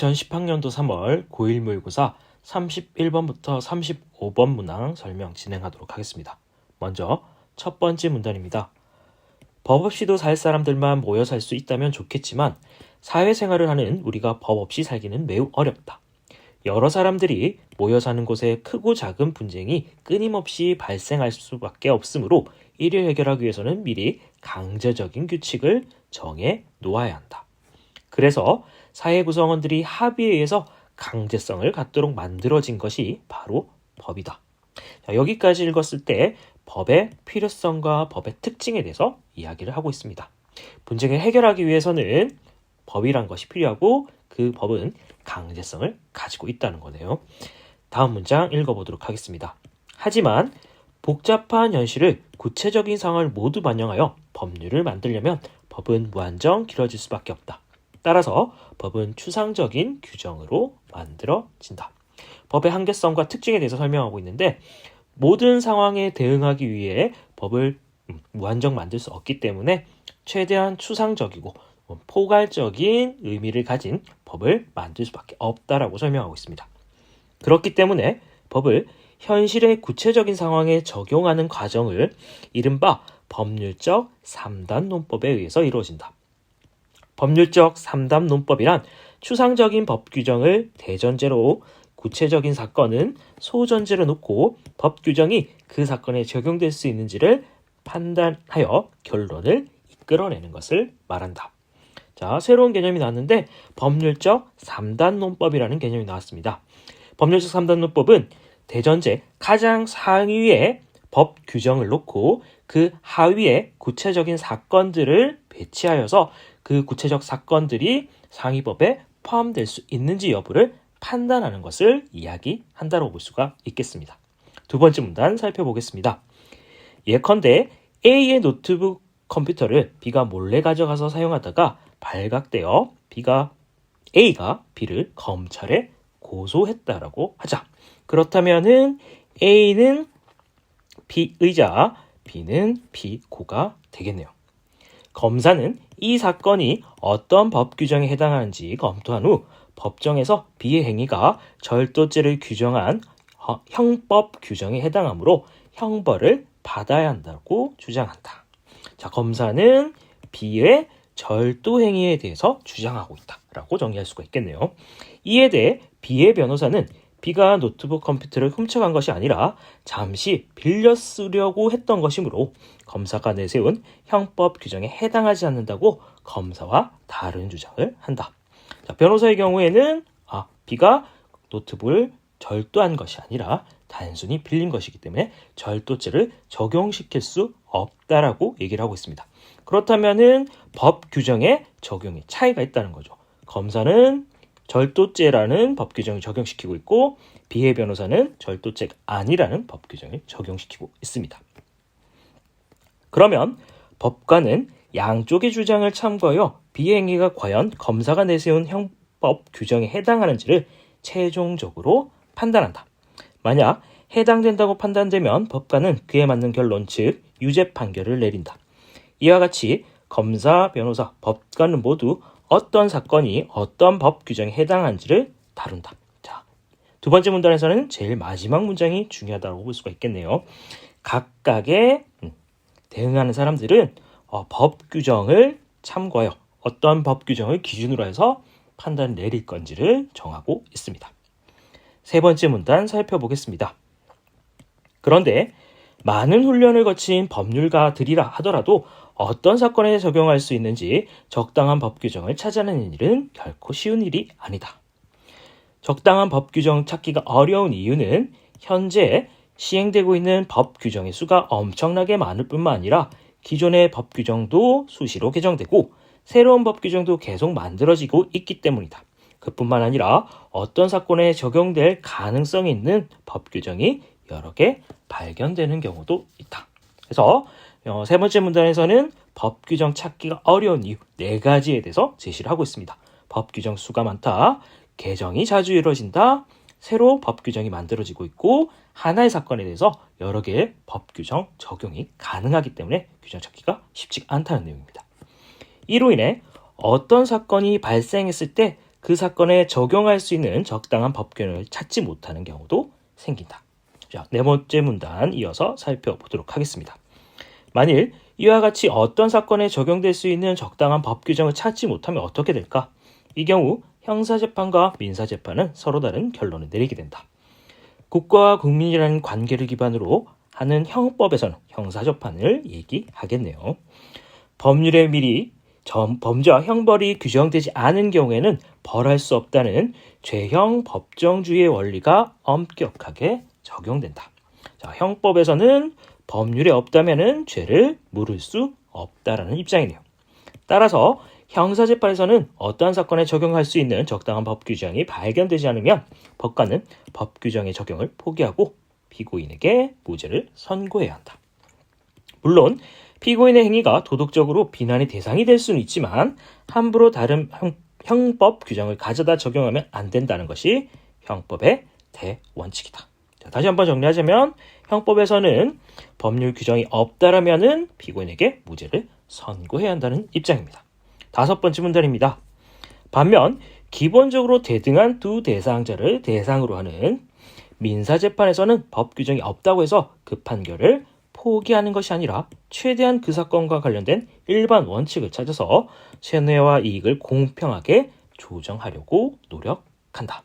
2010학년도 3월 고1 모의고사 31번부터 35번 문항 설명 진행하도록 하겠습니다. 먼저 첫 번째 문단입니다. 법 없이도 살 사람들만 모여 살 수 있다면 좋겠지만 사회생활을 하는 우리가 법 없이 살기는 매우 어렵다. 여러 사람들이 모여 사는 곳에 크고 작은 분쟁이 끊임없이 발생할 수밖에 없으므로 이를 해결하기 위해서는 미리 강제적인 규칙을 정해 놓아야 한다. 그래서 사회 구성원들이 합의에 의해서 강제성을 갖도록 만들어진 것이 바로 법이다. 자, 여기까지 읽었을 때 법의 필요성과 법의 특징에 대해서 이야기를 하고 있습니다. 분쟁을 해결하기 위해서는 법이란 것이 필요하고 그 법은 강제성을 가지고 있다는 거네요. 다음 문장 읽어보도록 하겠습니다. 하지만 복잡한 현실을 구체적인 상황을 모두 반영하여 법률을 만들려면 법은 무한정 길어질 수밖에 없다. 따라서 법은 추상적인 규정으로 만들어진다. 법의 한계성과 특징에 대해서 설명하고 있는데 모든 상황에 대응하기 위해 법을 무한정 만들 수 없기 때문에 최대한 추상적이고 포괄적인 의미를 가진 법을 만들 수밖에 없다라고 설명하고 있습니다. 그렇기 때문에 법을 현실의 구체적인 상황에 적용하는 과정을 이른바 법률적 3단 논법에 의해서 이루어진다. 법률적 3단 논법이란 추상적인 법 규정을 대전제로 구체적인 사건은 소전제로 놓고 법 규정이 그 사건에 적용될 수 있는지를 판단하여 결론을 이끌어내는 것을 말한다. 자, 새로운 개념이 나왔는데 법률적 3단 논법이라는 개념이 나왔습니다. 법률적 3단 논법은 대전제 가장 상위에 법 규정을 놓고 그 하위에 구체적인 사건들을 배치하여서 그 구체적 사건들이 상위법에 포함될 수 있는지 여부를 판단하는 것을 이야기한다고 볼 수가 있겠습니다. 두 번째 문단 살펴보겠습니다. 예컨대 A의 노트북 컴퓨터를 B가 몰래 가져가서 사용하다가 발각되어 A가 B를 검찰에 고소했다라고 하자. 그렇다면은 A는 피의자, B는 피고가 되겠네요. 검사는 이 사건이 어떤 법 규정에 해당하는지 검토한 후 법정에서 B의 행위가 절도죄를 규정한 형법 규정에 해당하므로 형벌을 받아야 한다고 주장한다. 자, 검사는 B의 절도 행위에 대해서 주장하고 있다라고 정리할 수가 있겠네요. 이에 대해 B의 변호사는 B가 노트북 컴퓨터를 훔쳐간 것이 아니라 잠시 빌려 쓰려고 했던 것이므로 검사가 내세운 형법 규정에 해당하지 않는다고 검사와 다른 주장을 한다. 자, 변호사의 경우에는 B가 노트북을 절도한 것이 아니라 단순히 빌린 것이기 때문에 절도죄를 적용시킬 수 없다라고 얘기를 하고 있습니다. 그렇다면은 법 규정에 적용이 차이가 있다는 거죠. 검사는 절도죄라는 법 규정을 적용시키고 있고 B의 변호사는 절도죄가 아니라는 법 규정을 적용시키고 있습니다. 그러면 법관은 양쪽의 주장을 참고하여 B의 행위가 과연 검사가 내세운 형법 규정에 해당하는지를 최종적으로 판단한다. 만약 해당된다고 판단되면 법관은 그에 맞는 결론, 즉 유죄 판결을 내린다. 이와 같이 검사, 변호사, 법관은 모두 어떤 사건이 어떤 법 규정에 해당하는지를 다룬다. 자, 두 번째 문단에서는 제일 마지막 문장이 중요하다고 볼 수가 있겠네요. 각각의 대응하는 사람들은 법 규정을 참고하여 어떤 법 규정을 기준으로 해서 판단을 내릴 건지를 정하고 있습니다. 세 번째 문단 살펴보겠습니다. 그런데 많은 훈련을 거친 법률가들이라 하더라도 어떤 사건에 적용할 수 있는지 적당한 법 규정을 찾아내는 일은 결코 쉬운 일이 아니다. 적당한 법 규정 찾기가 어려운 이유는 현재 시행되고 있는 법 규정의 수가 엄청나게 많을 뿐만 아니라 기존의 법 규정도 수시로 개정되고 새로운 법 규정도 계속 만들어지고 있기 때문이다. 그뿐만 아니라 어떤 사건에 적용될 가능성이 있는 법 규정이 여러 개 발견되는 경우도 있다. 그래서 세 번째 문단에서는 법 규정 찾기가 어려운 이유 4가지에 대해서 제시를 하고 있습니다. 법 규정 수가 많다, 개정이 자주 이루어진다, 새로 법 규정이 만들어지고 있고 하나의 사건에 대해서 여러 개의 법 규정 적용이 가능하기 때문에 규정 찾기가 쉽지 않다는 내용입니다. 이로 인해 어떤 사건이 발생했을 때 그 사건에 적용할 수 있는 적당한 법규를 찾지 못하는 경우도 생긴다. 자, 네 번째 문단 이어서 살펴보도록 하겠습니다. 만일 이와 같이 어떤 사건에 적용될 수 있는 적당한 법 규정을 찾지 못하면 어떻게 될까? 이 경우 형사재판과 민사재판은 서로 다른 결론을 내리게 된다. 국가와 국민이라는 관계를 기반으로 하는 형법에서는 형사재판을 얘기하겠네요. 법률에 미리 범죄와 형벌이 규정되지 않은 경우에는 벌할 수 없다는 죄형 법정주의의 원리가 엄격하게 적용된다. 자, 형법에서는 법률에 없다면 죄를 물을 수 없다라는 입장이네요. 따라서 형사재판에서는 어떠한 사건에 적용할 수 있는 적당한 법 규정이 발견되지 않으면 법관은 법 규정의 적용을 포기하고 피고인에게 무죄를 선고해야 한다. 물론 피고인의 행위가 도덕적으로 비난의 대상이 될 수는 있지만 함부로 다른 형법 규정을 가져다 적용하면 안 된다는 것이 형법의 대원칙이다. 자, 다시 한번 정리하자면 형법에서는 법률 규정이 없다라면은 피고인에게 무죄를 선고해야 한다는 입장입니다. 다섯 번째 문단입니다. 반면 기본적으로 대등한 두 대상자를 대상으로 하는 민사재판에서는 법 규정이 없다고 해서 그 판결을 포기하는 것이 아니라 최대한 그 사건과 관련된 일반 원칙을 찾아서 손해와 이익을 공평하게 조정하려고 노력한다.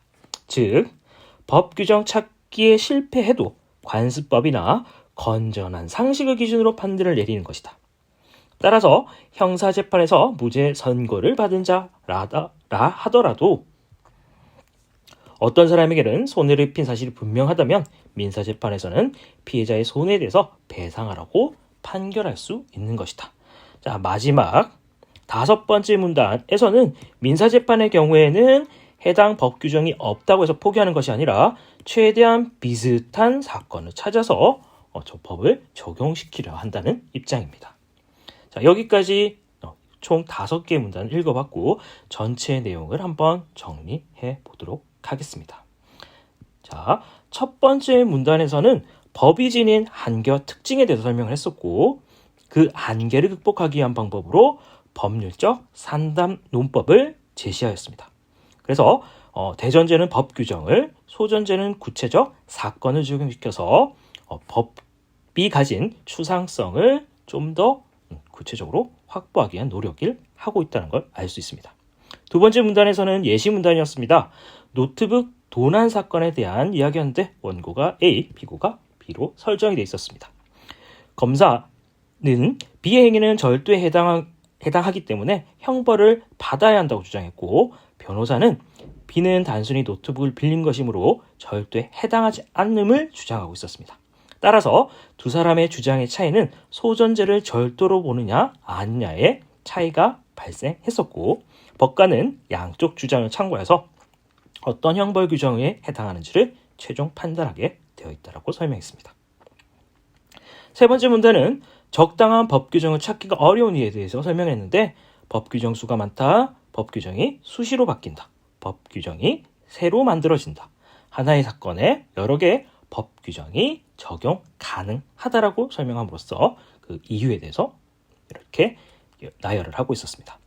즉, 법 규정 찾기에 실패해도 관습법이나 건전한 상식을 기준으로 판단을 내리는 것이다. 따라서 형사재판에서 무죄 선고를 받은 자라 하더라도 어떤 사람에게는 손해를 입힌 사실이 분명하다면 민사재판에서는 피해자의 손해에 대해서 배상하라고 판결할 수 있는 것이다. 자, 마지막 다섯 번째 문단에서는 민사재판의 경우에는 해당 법 규정이 없다고 해서 포기하는 것이 아니라 최대한 비슷한 사건을 찾아서 저 법을 적용시키려 한다는 입장입니다. 자, 여기까지 총 5개의 문단을 읽어봤고 전체 내용을 한번 정리해 보도록 하겠습니다. 자, 첫 번째 문단에서는 법이 지닌 한계와 특징에 대해서 설명을 했었고 그 한계를 극복하기 위한 방법으로 법률적 산담 논법을 제시하였습니다. 그래서 대전제는 법 규정을, 소전제는 구체적 사건을 적용시켜서 법이 가진 추상성을 좀 더 구체적으로 확보하기 위한 노력을 하고 있다는 걸 알 수 있습니다. 두 번째 문단에서는 예시 문단이었습니다. 노트북 도난 사건에 대한 이야기였는데 원고가 A, 피고가 B로 설정이 되어 있었습니다. 검사는 B의 행위는 절도에 해당하기 때문에 형벌을 받아야 한다고 주장했고 변호사는 B는 단순히 노트북을 빌린 것이므로 절도에 해당하지 않음을 주장하고 있었습니다. 따라서 두 사람의 주장의 차이는 소전제를 절도로 보느냐 아니냐의 차이가 발생했었고 법관은 양쪽 주장을 참고해서 어떤 형벌 규정에 해당하는지를 최종 판단하게 되어 있다고 설명했습니다. 세 번째 문단은 적당한 법 규정을 찾기가 어려운 이에 대해서 설명했는데 법 규정 수가 많다, 법 규정이 수시로 바뀐다, 법 규정이 새로 만들어진다, 하나의 사건에 여러 개의 법 규정이 적용 가능하다라고 설명함으로써 그 이유에 대해서 이렇게 나열을 하고 있었습니다.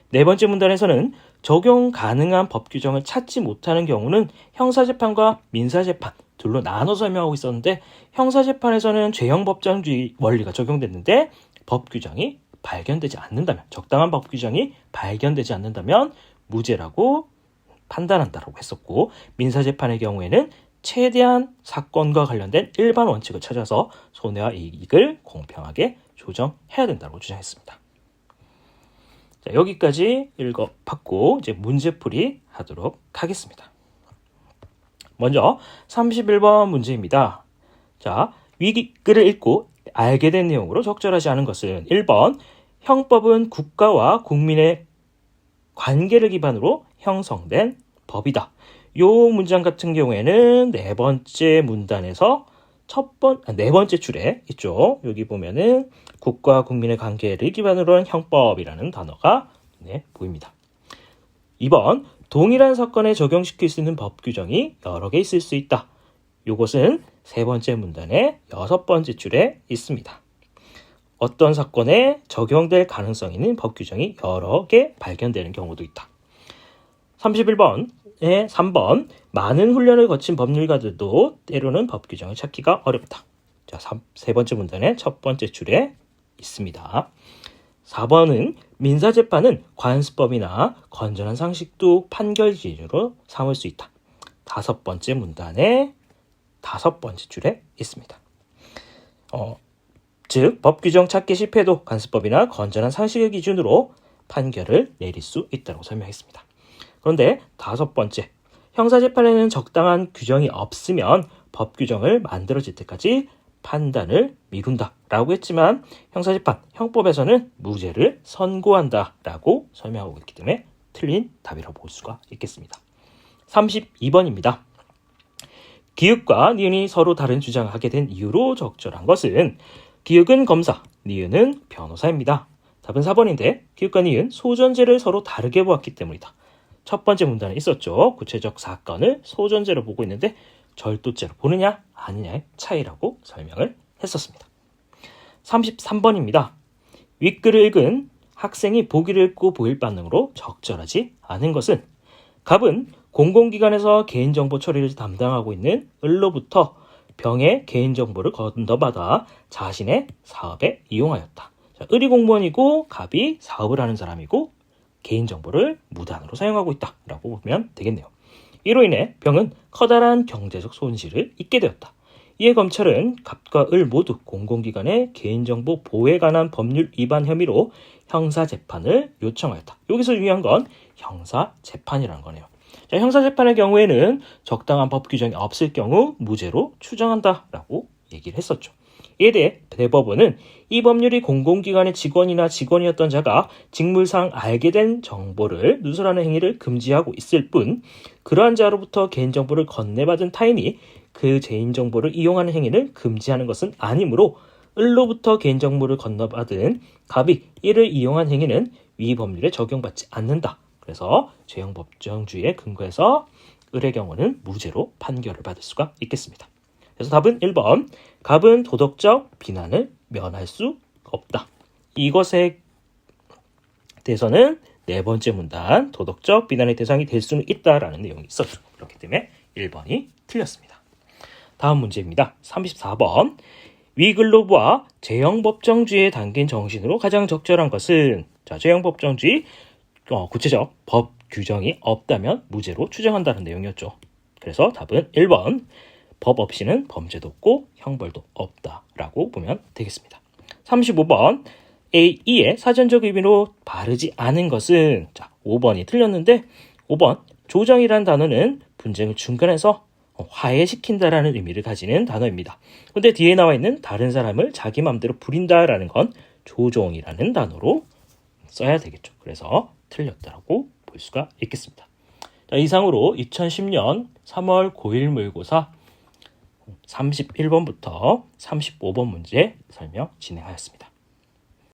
네 번째 문단에서는 적용 가능한 법 규정을 찾지 못하는 경우는 형사재판과 민사재판 둘로 나눠 설명하고 있었는데 형사재판에서는 죄형법정주의 원리가 적용됐는데 법 규정이 발견되지 않는다면 적당한 법 규정이 발견되지 않는다면 무죄라고 판단한다라고 했었고 민사재판의 경우에는 최대한 사건과 관련된 일반 원칙을 찾아서 손해와 이익을 공평하게 조정해야 된다고 주장했습니다. 자, 여기까지 읽어봤고 이제 문제풀이 하도록 하겠습니다. 먼저 31번 문제입니다. 자, 위기글을 읽고 알게 된 내용으로 적절하지 않은 것은 1번 형법은 국가와 국민의 관계를 기반으로 형성된 법이다. 요 문장 같은 경우에는 네 번째 문단에서 네 번째 줄에 있죠. 여기 보면은 국가와 국민의 관계를 기반으로 한 형법이라는 단어가 눈에 보입니다. 2번 동일한 사건에 적용시킬 수 있는 법 규정이 여러 개 있을 수 있다. 이것은 세 번째 문단의 6번째 줄에 있습니다. 어떤 사건에 적용될 가능성 있는 법 규정이 여러 개 발견되는 경우도 있다. 31번에 3번 많은 훈련을 거친 법률가들도 때로는 법 규정을 찾기가 어렵다. 자, 세 번째 문단의 첫 번째 줄에 있습니다. 4번은 민사재판은 관습법이나 건전한 상식도 판결 기준으로 삼을 수 있다. 다섯 번째 문단의 다섯 번째 줄에 있습니다. 즉, 법 규정 찾기 실패도 관습법이나 건전한 상식을 기준으로 판결을 내릴 수 있다고 설명했습니다. 그런데 다섯 번째, 형사재판에는 적당한 규정이 없으면 법 규정을 만들어질 때까지 판단을 미룬다 라고 했지만 형사재판, 형법에서는 무죄를 선고한다 라고 설명하고 있기 때문에 틀린 답이라고 볼 수가 있겠습니다. 32번입니다. 기읍과 니은이 서로 다른 주장을 하게 된 이유로 적절한 것은 기읍은 검사, 니은은 변호사입니다. 답은 4번인데 기읍과 니은, 소전제를 서로 다르게 보았기 때문이다. 첫 번째 문단에 있었죠. 구체적 사건을 소전제로 보고 있는데 절도죄로 보느냐 아니냐의 차이라고 설명을 했었습니다. 33번입니다. 윗글을 읽은 학생이 보기를 읽고 보일 반응으로 적절하지 않은 것은 갑은 공공기관에서 개인정보 처리를 담당하고 있는 을로부터 병의 개인정보를 건너받아 자신의 사업에 이용하였다. 자, 을이 공무원이고 갑이 사업을 하는 사람이고 개인정보를 무단으로 사용하고 있다라고 보면 되겠네요. 이로 인해 병은 커다란 경제적 손실을 입게 되었다. 이에 검찰은 갑과 을 모두 공공기관의 개인정보 보호에 관한 법률 위반 혐의로 형사재판을 요청하였다. 여기서 중요한 건 형사재판이라는 거네요. 자, 형사재판의 경우에는 적당한 법 규정이 없을 경우 무죄로 추정한다라고 얘기를 했었죠. 이에 대해 대법원은 이 법률이 공공기관의 직원이나 직원이었던 자가 직무상 알게 된 정보를 누설하는 행위를 금지하고 있을 뿐 그러한 자로부터 개인정보를 건네받은 타인이 그 개인정보를 이용하는 행위를 금지하는 것은 아니므로 을로부터 개인정보를 건너받은 갑이 이를 이용한 행위는 위 법률에 적용받지 않는다. 그래서 죄형법정주의에 근거해서 을의 경우는 무죄로 판결을 받을 수가 있겠습니다. 그래서 답은 1번, 갑은 도덕적 비난을 면할 수 없다. 이것에 대해서는 네 번째 문단, 도덕적 비난의 대상이 될 수는 있다라는 내용이 있었죠. 그렇기 때문에 1번이 틀렸습니다. 다음 문제입니다. 34번, 위글로브와 죄형법정주의에 담긴 정신으로 가장 적절한 것은 자, 죄형법정주의, 구체적 법 규정이 없다면 무죄로 추정한다는 내용이었죠. 그래서 답은 1번, 법 없이는 범죄도 없고 형벌도 없다라고 보면 되겠습니다. 35번, A의 사전적 의미로 바르지 않은 것은 자, 5번이 틀렸는데 5번, 조정이란 단어는 분쟁을 중간에서 화해시킨다라는 의미를 가지는 단어입니다. 근데 뒤에 나와 있는 다른 사람을 자기 마음대로 부린다라는 건 조종이라는 단어로 써야 되겠죠. 그래서 틀렸다라고 볼 수가 있겠습니다. 자, 이상으로 2010년 3월 고1 모의고사 31번부터 35번 문제 설명 진행하였습니다.